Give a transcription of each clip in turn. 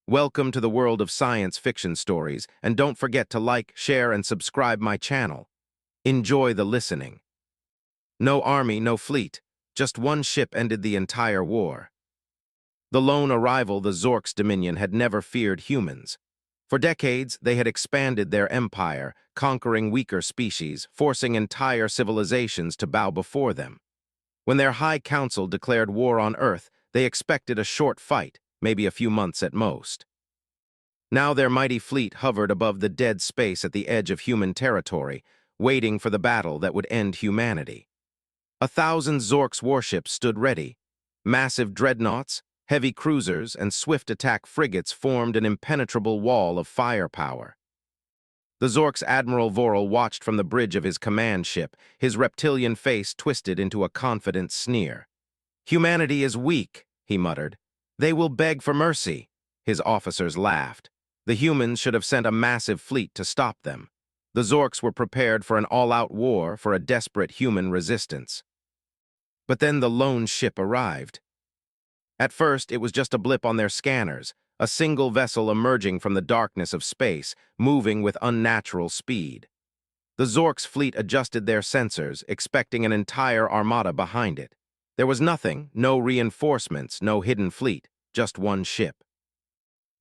Welcome to the world of science fiction stories, and don't forget to like, share, and subscribe my channel. Enjoy the listening. No army, no fleet. Just one ship ended the entire war. The lone arrival, the Zork's dominion, had never feared humans. For decades, they had expanded their empire, conquering weaker species, forcing entire civilizations to bow before them. When their High Council declared war on Earth, they expected a short fight, maybe a few months at most. Now their mighty fleet hovered above the dead space at the edge of human territory, waiting for the battle that would end humanity. 1,000 Zork's warships stood ready. Massive dreadnoughts, heavy cruisers, and swift attack frigates formed an impenetrable wall of firepower. The Zork's Admiral Voral watched from the bridge of his command ship, his reptilian face twisted into a confident sneer. "Humanity is weak," he muttered. "They will beg for mercy." His officers laughed. The humans should have sent a massive fleet to stop them. The Zorks were prepared for an all-out war, for a desperate human resistance. But then the lone ship arrived. At first, it was just a blip on their scanners, a single vessel emerging from the darkness of space, moving with unnatural speed. The Zork's fleet adjusted their sensors, expecting an entire armada behind it. There was nothing, no reinforcements, no hidden fleet, just one ship.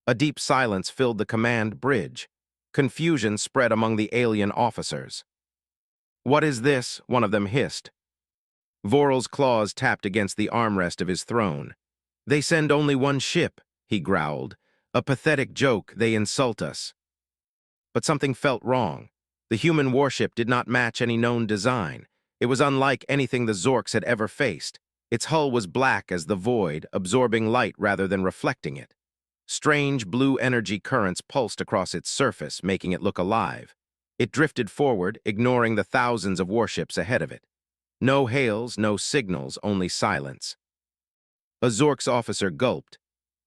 A deep silence filled the command bridge. Confusion spread among the alien officers. "What is this?" one of them hissed. Voral's claws tapped against the armrest of his throne. "They send only one ship," he growled. "A pathetic joke, they insult us." But something felt wrong. The human warship did not match any known design. It was unlike anything the Zorks had ever faced. Its hull was black as the void, absorbing light rather than reflecting it. Strange blue energy currents pulsed across its surface, making it look alive. It drifted forward, ignoring the thousands of warships ahead of it. No hails, no signals, only silence. A Zork's officer gulped.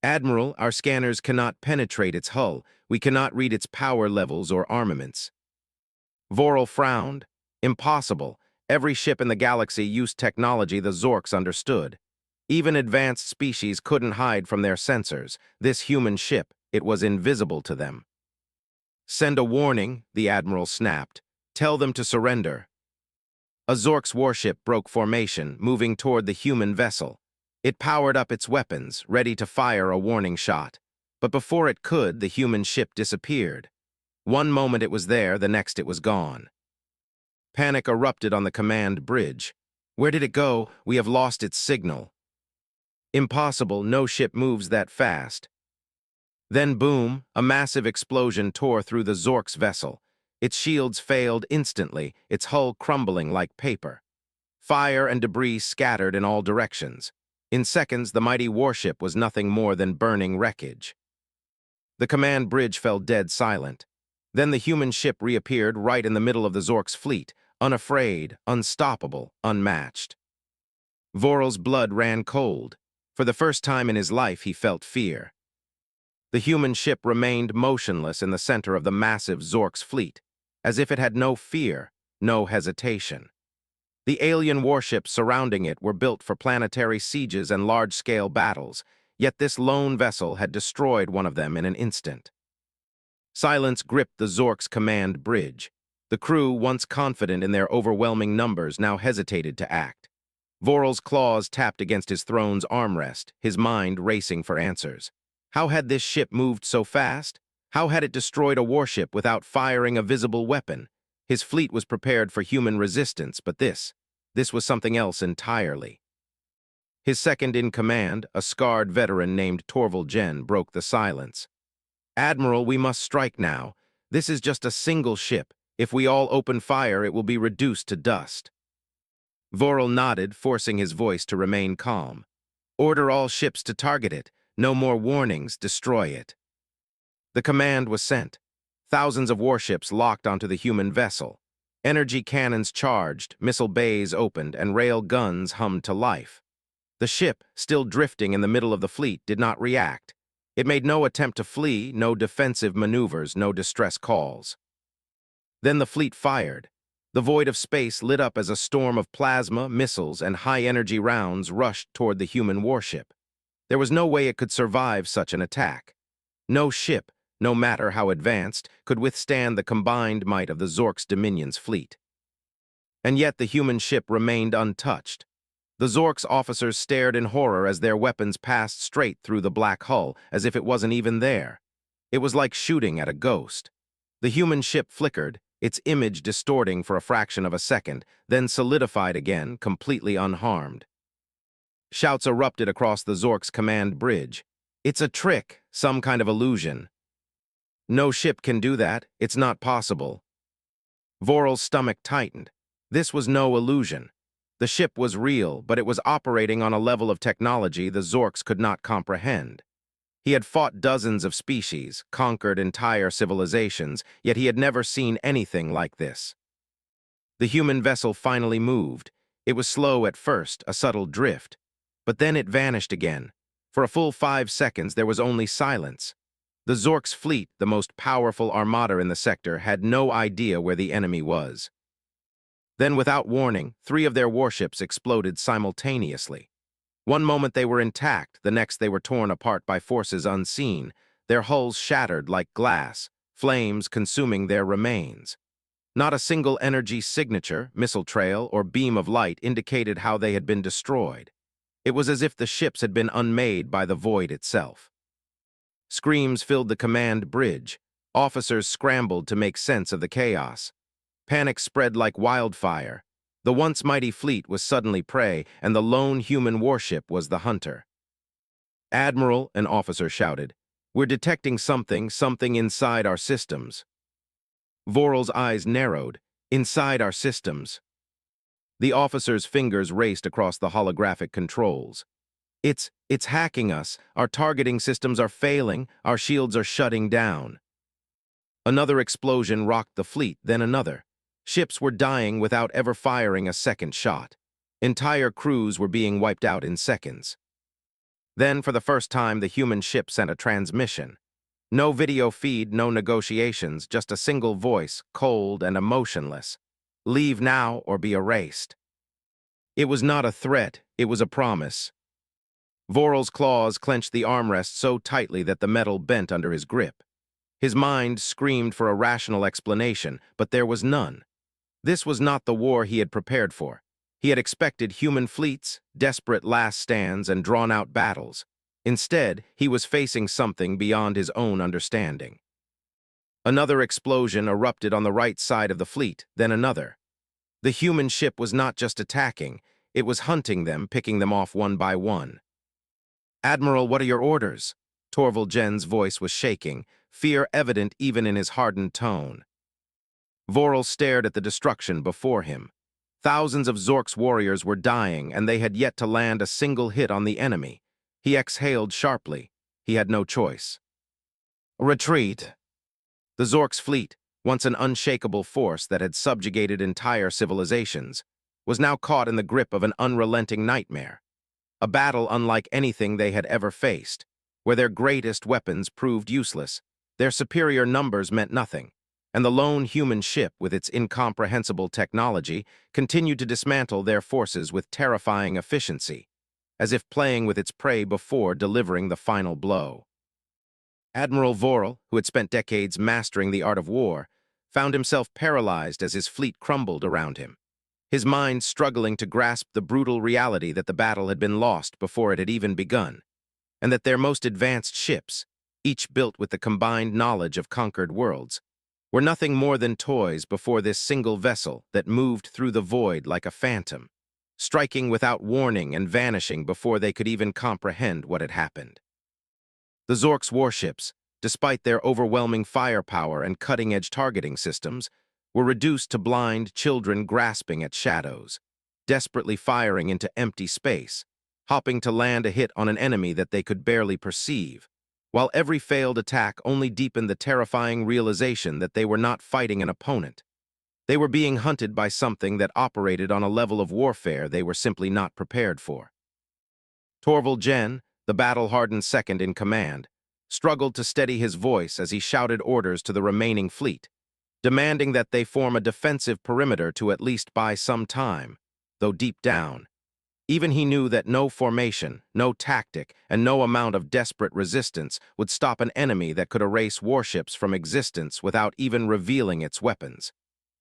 "Admiral, our scanners cannot penetrate its hull. We cannot read its power levels or armaments." Voral frowned. "Impossible. Every ship in the galaxy used technology the Zorks understood. Even advanced species couldn't hide from their sensors. This human ship, it was invisible to them." "Send a warning," the Admiral snapped. "Tell them to surrender." A Zork's warship broke formation, moving toward the human vessel. It powered up its weapons, ready to fire a warning shot. But before it could, the human ship disappeared. One moment it was there, the next it was gone. Panic erupted on the command bridge. "Where did it go? We have lost its signal." "Impossible, no ship moves that fast." Then boom, a massive explosion tore through the Zork's vessel. Its shields failed instantly, its hull crumbling like paper. Fire and debris scattered in all directions. In seconds, the mighty warship was nothing more than burning wreckage. The command bridge fell dead silent. Then the human ship reappeared right in the middle of the Zork's fleet, unafraid, unstoppable, unmatched. Voral's blood ran cold. For the first time in his life, he felt fear. The human ship remained motionless in the center of the massive Zork's fleet, as if it had no fear, no hesitation. The alien warships surrounding it were built for planetary sieges and large-scale battles, yet this lone vessel had destroyed one of them in an instant. Silence gripped the Zork's command bridge. The crew, once confident in their overwhelming numbers, now hesitated to act. Voral's claws tapped against his throne's armrest, his mind racing for answers. How had this ship moved so fast? How had it destroyed a warship without firing a visible weapon? His fleet was prepared for human resistance, but this was something else entirely. His second-in-command, a scarred veteran named Torval Jen, broke the silence. "Admiral, we must strike now. This is just a single ship. If we all open fire, it will be reduced to dust." Voral nodded, forcing his voice to remain calm. "Order all ships to target it. No more warnings, destroy it." The command was sent. Thousands of warships locked onto the human vessel. Energy cannons charged, missile bays opened, and rail guns hummed to life. The ship, still drifting in the middle of the fleet, did not react. It made no attempt to flee, no defensive maneuvers, no distress calls. Then the fleet fired. The void of space lit up as a storm of plasma, missiles, and high-energy rounds rushed toward the human warship. There was no way it could survive such an attack. No ship, no matter how advanced, could withstand the combined might of the Zork's Dominion's fleet. And yet the human ship remained untouched. The Zork's officers stared in horror as their weapons passed straight through the black hull, as if it wasn't even there. It was like shooting at a ghost. The human ship flickered, its image distorting for a fraction of a second, then solidified again, completely unharmed. Shouts erupted across the Zork's command bridge. "It's a trick, some kind of illusion. No ship can do that, it's not possible." Voral's stomach tightened. This was no illusion. The ship was real, but it was operating on a level of technology the Zorks could not comprehend. He had fought dozens of species, conquered entire civilizations, yet he had never seen anything like this. The human vessel finally moved. It was slow at first, a subtle drift. But then it vanished again. For a full 5 seconds, there was only silence. The Zork's fleet, the most powerful armada in the sector, had no idea where the enemy was. Then, without warning, 3 of their warships exploded simultaneously. One moment they were intact, the next they were torn apart by forces unseen, their hulls shattered like glass, flames consuming their remains. Not a single energy signature, missile trail, or beam of light indicated how they had been destroyed. It was as if the ships had been unmade by the void itself. Screams filled the command bridge. Officers scrambled to make sense of the chaos. Panic spread like wildfire. The once mighty fleet was suddenly prey, and the lone human warship was the hunter. "Admiral," an officer shouted, "we're detecting something inside our systems." Voral's eyes narrowed. "Inside our systems." The officer's fingers raced across the holographic controls. It's hacking us. Our targeting systems are failing. Our shields are shutting down." Another explosion rocked the fleet, then another. Ships were dying without ever firing a second shot. Entire crews were being wiped out in seconds. Then, for the first time, the human ship sent a transmission. No video feed, no negotiations, just a single voice, cold and emotionless. "Leave now or be erased." It was not a threat, it was a promise. Voral's claws clenched the armrest so tightly that the metal bent under his grip. His mind screamed for a rational explanation, but there was none. This was not the war he had prepared for. He had expected human fleets, desperate last stands, and drawn-out battles. Instead, he was facing something beyond his own understanding. Another explosion erupted on the right side of the fleet, then another. The human ship was not just attacking, it was hunting them, picking them off one by one. "Admiral, what are your orders?" Torval Jen's voice was shaking, fear evident even in his hardened tone. Voral stared at the destruction before him. Thousands of Zork's warriors were dying, and they had yet to land a single hit on the enemy. He exhaled sharply. He had no choice. "Retreat." The Zork's fleet, once an unshakable force that had subjugated entire civilizations, was now caught in the grip of an unrelenting nightmare. A battle unlike anything they had ever faced, where their greatest weapons proved useless, their superior numbers meant nothing, and the lone human ship, with its incomprehensible technology, continued to dismantle their forces with terrifying efficiency, as if playing with its prey before delivering the final blow. Admiral Voral, who had spent decades mastering the art of war, found himself paralyzed as his fleet crumbled around him, his mind struggling to grasp the brutal reality that the battle had been lost before it had even begun, and that their most advanced ships, each built with the combined knowledge of conquered worlds, were nothing more than toys before this single vessel that moved through the void like a phantom, striking without warning and vanishing before they could even comprehend what had happened. The Zork's warships, despite their overwhelming firepower and cutting-edge targeting systems, were reduced to blind children grasping at shadows, desperately firing into empty space, hopping to land a hit on an enemy that they could barely perceive, while every failed attack only deepened the terrifying realization that they were not fighting an opponent. They were being hunted by something that operated on a level of warfare they were simply not prepared for. Torval Jen, the battle-hardened second in command, struggled to steady his voice as he shouted orders to the remaining fleet, demanding that they form a defensive perimeter to at least buy some time, though deep down, Even he knew that no formation, no tactic, and no amount of desperate resistance would stop an enemy that could erase warships from existence without even revealing its weapons,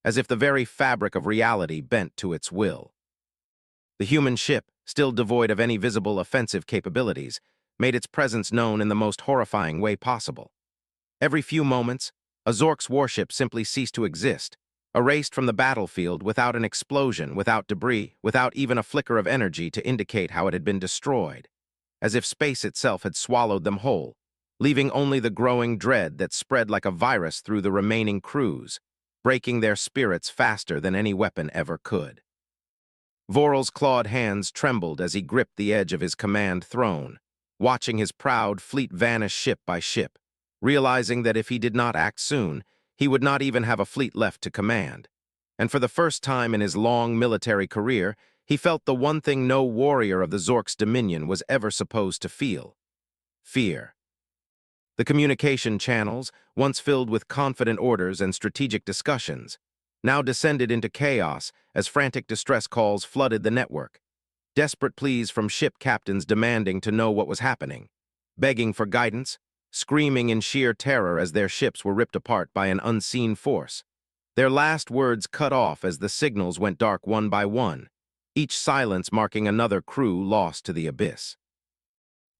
as if the very fabric of reality bent to its will. The human ship, still devoid of any visible offensive capabilities, made its presence known in the most horrifying way possible. Every few moments, a Zork's warship simply ceased to exist, erased from the battlefield without an explosion, without debris, without even a flicker of energy to indicate how it had been destroyed, as if space itself had swallowed them whole, leaving only the growing dread that spread like a virus through the remaining crews, breaking their spirits faster than any weapon ever could. Voral's clawed hands trembled as he gripped the edge of his command throne, watching his proud fleet vanish ship by ship, realizing that if he did not act soon, he would not even have a fleet left to command. And for the first time in his long military career, he felt the one thing no warrior of the Zork's dominion was ever supposed to feel: fear. The communication channels, once filled with confident orders and strategic discussions, now descended into chaos as frantic distress calls flooded the network, desperate pleas from ship captains demanding to know what was happening, begging for guidance, screaming in sheer terror as their ships were ripped apart by an unseen force. Their last words cut off as the signals went dark one by one, each silence marking another crew lost to the abyss.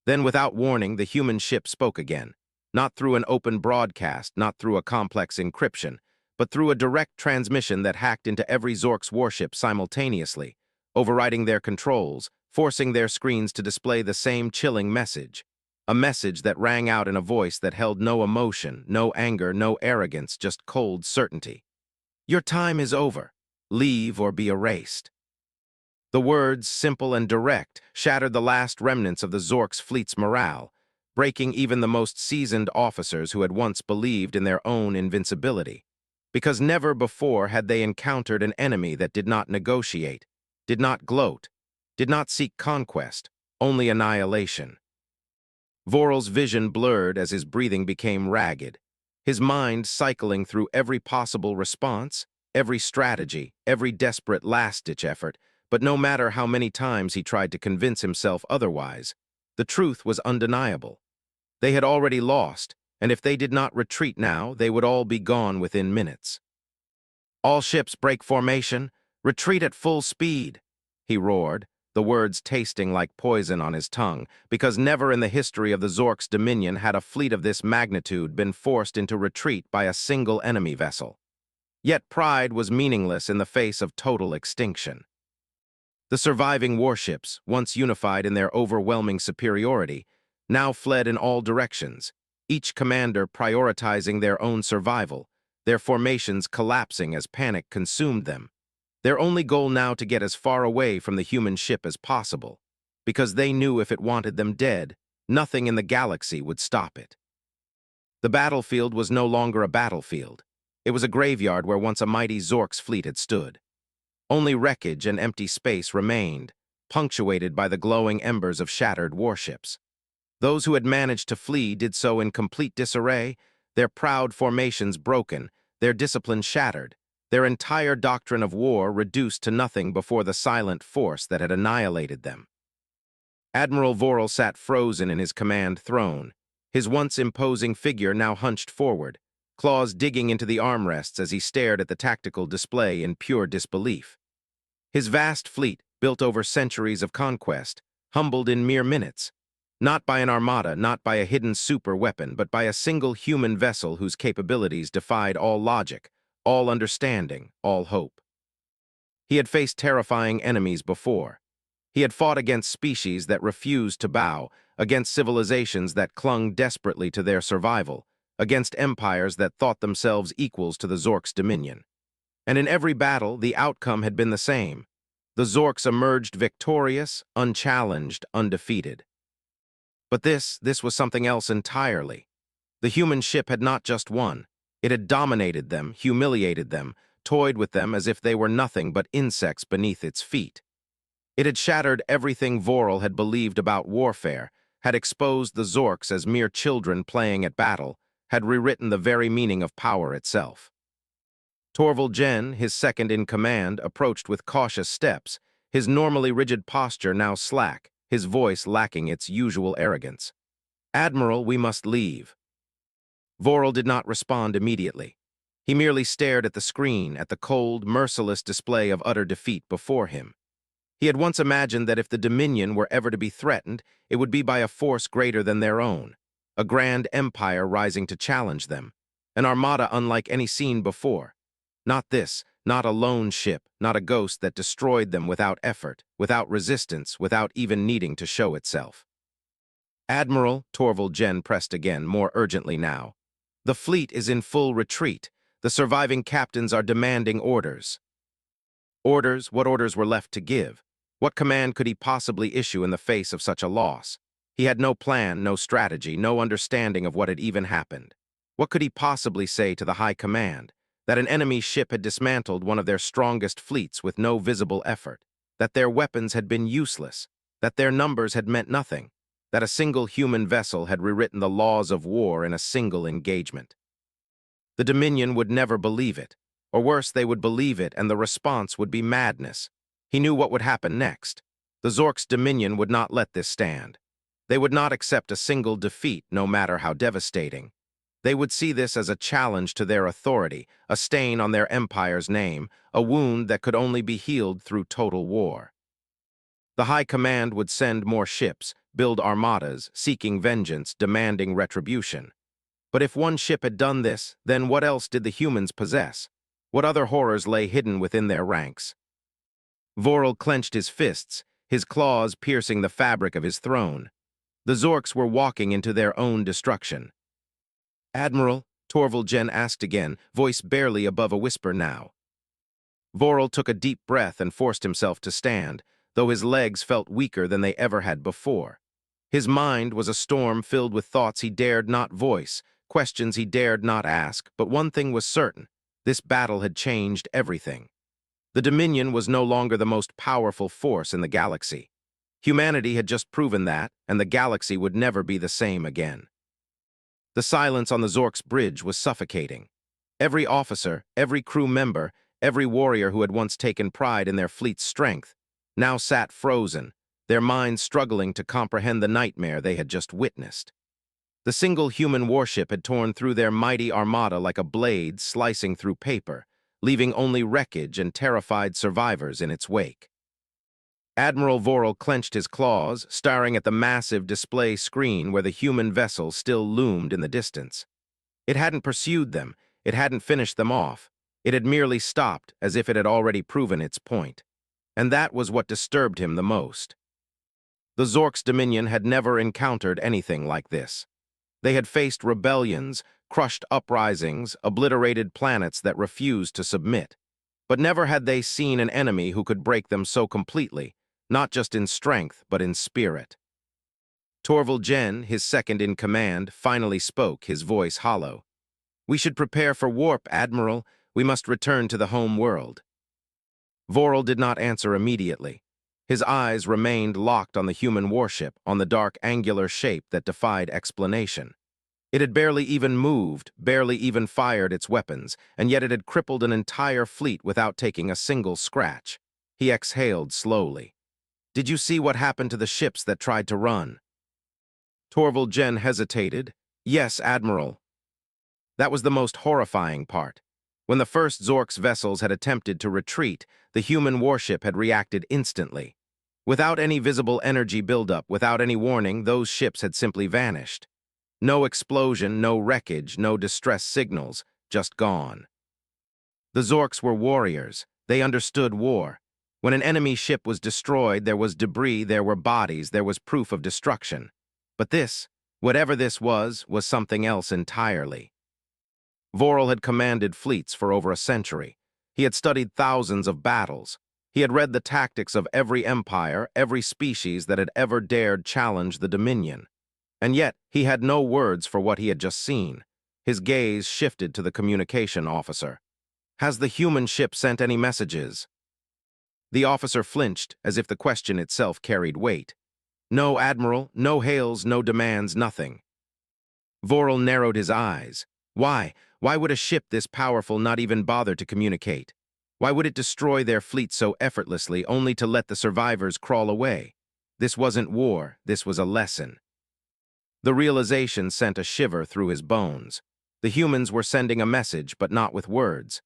Then, without warning, the human ship spoke again, not through an open broadcast, not through a complex encryption, but through a direct transmission that hacked into every Zork's warship simultaneously, overriding their controls, forcing their screens to display the same chilling message. A message that rang out in a voice that held no emotion, no anger, no arrogance, just cold certainty. Your time is over. Leave or be erased. The words, simple and direct, shattered the last remnants of the Zork's fleet's morale, breaking even the most seasoned officers who had once believed in their own invincibility. Because never before had they encountered an enemy that did not negotiate, did not gloat, did not seek conquest, only annihilation. Voral's vision blurred as his breathing became ragged, his mind cycling through every possible response, every strategy, every desperate last-ditch effort, but no matter how many times he tried to convince himself otherwise, the truth was undeniable. They had already lost, and if they did not retreat now, they would all be gone within minutes. All ships break formation, retreat at full speed, he roared, the words tasting like poison on his tongue, because never in the history of the Zork's dominion had a fleet of this magnitude been forced into retreat by a single enemy vessel. Yet pride was meaningless in the face of total extinction. The surviving warships, once unified in their overwhelming superiority, now fled in all directions, each commander prioritizing their own survival, their formations collapsing as panic consumed them. Their only goal now to get as far away from the human ship as possible, because they knew if it wanted them dead, nothing in the galaxy would stop it. The battlefield was no longer a battlefield. It was a graveyard where once a mighty Zork's fleet had stood. Only wreckage and empty space remained, punctuated by the glowing embers of shattered warships. Those who had managed to flee did so in complete disarray, their proud formations broken, their discipline shattered, their entire doctrine of war reduced to nothing before the silent force that had annihilated them. Admiral Voral sat frozen in his command throne, his once imposing figure now hunched forward, claws digging into the armrests as he stared at the tactical display in pure disbelief. His vast fleet, built over centuries of conquest, humbled in mere minutes, not by an armada, not by a hidden super weapon, but by a single human vessel whose capabilities defied all logic, all understanding, all hope. He had faced terrifying enemies before. He had fought against species that refused to bow, against civilizations that clung desperately to their survival, against empires that thought themselves equals to the Zork's dominion. And in every battle, the outcome had been the same. The Zorks emerged victorious, unchallenged, undefeated. But this was something else entirely. The human ship had not just won. It had dominated them, humiliated them, toyed with them as if they were nothing but insects beneath its feet. It had shattered everything Voral had believed about warfare, had exposed the Zorks as mere children playing at battle, had rewritten the very meaning of power itself. Torval Jen, his second in command, approached with cautious steps, his normally rigid posture now slack, his voice lacking its usual arrogance. "Admiral, we must leave." Vorel did not respond immediately. He merely stared at the screen, at the cold, merciless display of utter defeat before him. He had once imagined that if the Dominion were ever to be threatened, it would be by a force greater than their own, a grand empire rising to challenge them, an armada unlike any seen before. Not this, not a lone ship, not a ghost that destroyed them without effort, without resistance, without even needing to show itself. "Admiral," Torvald Jen pressed again, more urgently now. "The fleet is in full retreat. The surviving captains are demanding orders." Orders? What orders were left to give? What command could he possibly issue in the face of such a loss? He had no plan, no strategy, no understanding of what had even happened. What could he possibly say to the High Command? That an enemy ship had dismantled one of their strongest fleets with no visible effort, that their weapons had been useless, that their numbers had meant nothing, that a single human vessel had rewritten the laws of war in a single engagement. The Dominion would never believe it, or worse, they would believe it and the response would be madness. He knew what would happen next. The Zork's Dominion would not let this stand. They would not accept a single defeat, no matter how devastating. They would see this as a challenge to their authority, a stain on their empire's name, a wound that could only be healed through total war. The High Command would send more ships, build armadas, seeking vengeance, demanding retribution. But if one ship had done this, then what else did the humans possess? What other horrors lay hidden within their ranks? Vorel clenched his fists, his claws piercing the fabric of his throne. The Zorks were walking into their own destruction. "Admiral," Torvald Jen asked again, voice barely above a whisper now. Vorel took a deep breath and forced himself to stand, though his legs felt weaker than they ever had before. His mind was a storm filled with thoughts he dared not voice, questions he dared not ask, but one thing was certain: this battle had changed everything. The Dominion was no longer the most powerful force in the galaxy. Humanity had just proven that, and the galaxy would never be the same again. The silence on the Zork's bridge was suffocating. Every officer, every crew member, every warrior who had once taken pride in their fleet's strength, now sat frozen, their minds struggling to comprehend the nightmare they had just witnessed. The single human warship had torn through their mighty armada like a blade slicing through paper, leaving only wreckage and terrified survivors in its wake. Admiral Vorel clenched his claws, staring at the massive display screen where the human vessel still loomed in the distance. It hadn't pursued them, it hadn't finished them off. It had merely stopped, as if it had already proven its point. And that was what disturbed him the most. The Zork's Dominion had never encountered anything like this. They had faced rebellions, crushed uprisings, obliterated planets that refused to submit. But never had they seen an enemy who could break them so completely, not just in strength, but in spirit. Torvald Jen, his second in command, finally spoke, his voice hollow. "We should prepare for warp, Admiral. We must return to the home world." Vorel did not answer immediately. His eyes remained locked on the human warship, on the dark angular shape that defied explanation. It had barely even moved, barely even fired its weapons, and yet it had crippled an entire fleet without taking a single scratch. He exhaled slowly. "Did you see what happened to the ships that tried to run?" Torvald Jen hesitated. "Yes, Admiral." That was the most horrifying part. When the first Zork's vessels had attempted to retreat, the human warship had reacted instantly. Without any visible energy buildup, without any warning, those ships had simply vanished. No explosion, no wreckage, no distress signals, just gone. The Zorks were warriors. They understood war. When an enemy ship was destroyed, there was debris, there were bodies, there was proof of destruction. But this, whatever this was something else entirely. Vorel had commanded fleets for over a century. He had studied thousands of battles. He had read the tactics of every empire, every species that had ever dared challenge the Dominion. And yet, he had no words for what he had just seen. His gaze shifted to the communication officer. "Has the human ship sent any messages?" The officer flinched, as if the question itself carried weight. "No, Admiral, no hails, no demands, nothing." Vorel narrowed his eyes. Why? Why would a ship this powerful not even bother to communicate? Why would it destroy their fleet so effortlessly only to let the survivors crawl away? This wasn't war, this was a lesson. The realization sent a shiver through his bones. The humans were sending a message, but not with words.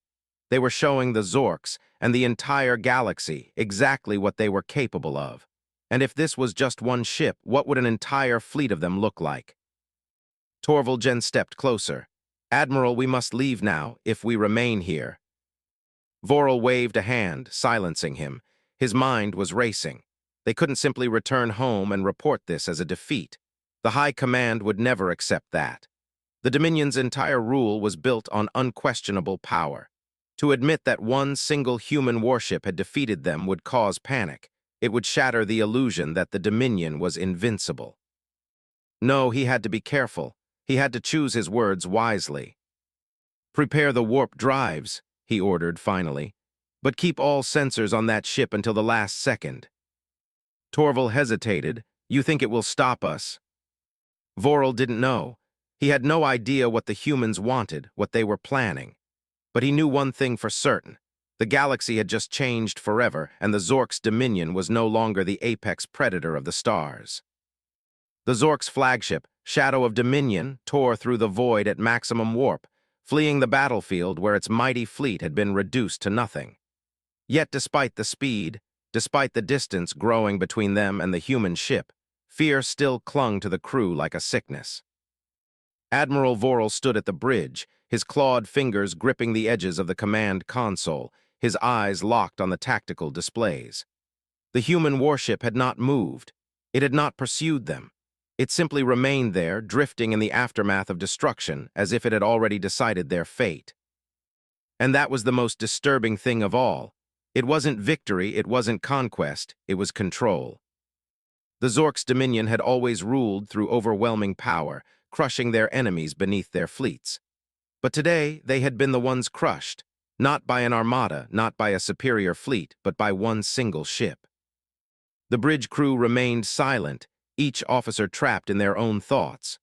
They were showing the Zorks and the entire galaxy exactly what they were capable of. And if this was just one ship, what would an entire fleet of them look like? Torvalgen stepped closer. "Admiral, we must leave now, if we remain here." Voral waved a hand, silencing him. His mind was racing. They couldn't simply return home and report this as a defeat. The High Command would never accept that. The Dominion's entire rule was built on unquestionable power. To admit that one single human warship had defeated them would cause panic. It would shatter the illusion that the Dominion was invincible. No, he had to be careful. He had to choose his words wisely. "Prepare the warp drives," he ordered finally. "But keep all sensors on that ship until the last second." Torval hesitated. "You think it will stop us?" Voral didn't know. He had no idea what the humans wanted, what they were planning. But he knew one thing for certain. The galaxy had just changed forever, and the Zork's dominion was no longer the apex predator of the stars. The Zork's flagship, Shadow of Dominion, tore through the void at maximum warp, fleeing the battlefield where its mighty fleet had been reduced to nothing. Yet despite the speed, despite the distance growing between them and the human ship, fear still clung to the crew like a sickness. Admiral Voral stood at the bridge, his clawed fingers gripping the edges of the command console, his eyes locked on the tactical displays. The human warship had not moved. It had not pursued them. It simply remained there, drifting in the aftermath of destruction, as if it had already decided their fate. And that was the most disturbing thing of all. It wasn't victory, it wasn't conquest, it was control. The Zork's dominion had always ruled through overwhelming power, crushing their enemies beneath their fleets. But today, they had been the ones crushed, not by an armada, not by a superior fleet, but by one single ship. The bridge crew remained silent, each officer trapped in their own thoughts.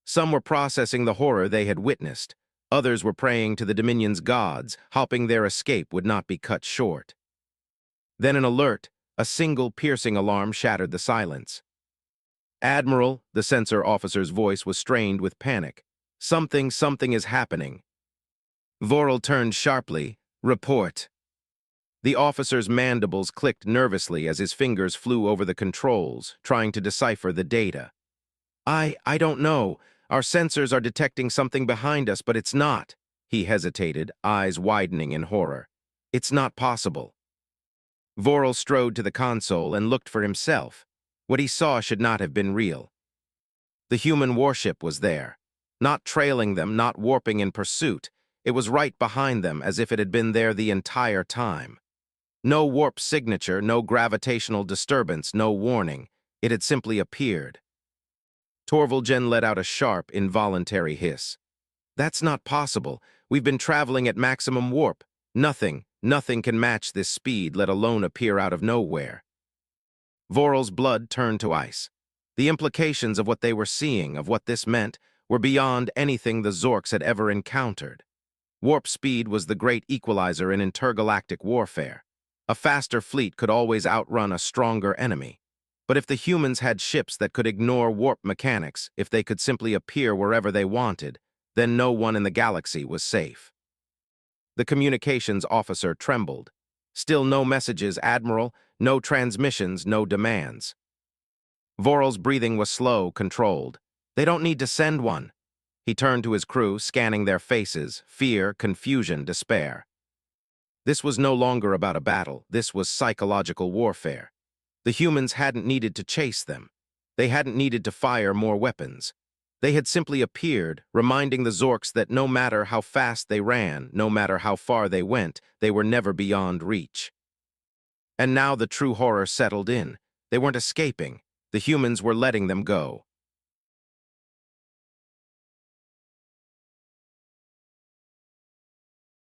Some were processing the horror they had witnessed. Others were praying to the Dominion's gods, hoping their escape would not be cut short. Then an alert, a single piercing alarm shattered the silence. "Admiral," the sensor officer's voice was strained with panic. Something is happening." Voral turned sharply. "Report." The officer's mandibles clicked nervously as his fingers flew over the controls, trying to decipher the data. I don't know. Our sensors are detecting something behind us, but it's not." He hesitated, eyes widening in horror. "It's not possible." Voral strode to the console and looked for himself. What he saw should not have been real. The human warship was there. Not trailing them, not warping in pursuit. It was right behind them, as if it had been there the entire time. No warp signature, no gravitational disturbance, no warning. It had simply appeared. Torvalgen let out a sharp, involuntary hiss. "That's not possible. We've been traveling at maximum warp. Nothing can match this speed, let alone appear out of nowhere." Voral's blood turned to ice. The implications of what they were seeing, of what this meant, were beyond anything the Zorks had ever encountered. Warp speed was the great equalizer in intergalactic warfare. A faster fleet could always outrun a stronger enemy. But if the humans had ships that could ignore warp mechanics, if they could simply appear wherever they wanted, then no one in the galaxy was safe. The communications officer trembled. "Still no messages, Admiral, no transmissions, no demands." Voral's breathing was slow, controlled. "They don't need to send one." He turned to his crew, scanning their faces, fear, confusion, despair. This was no longer about a battle. This was psychological warfare. The humans hadn't needed to chase them. They hadn't needed to fire more weapons. They had simply appeared, reminding the Zorks that no matter how fast they ran, no matter how far they went, they were never beyond reach. And now the true horror settled in. They weren't escaping. The humans were letting them go.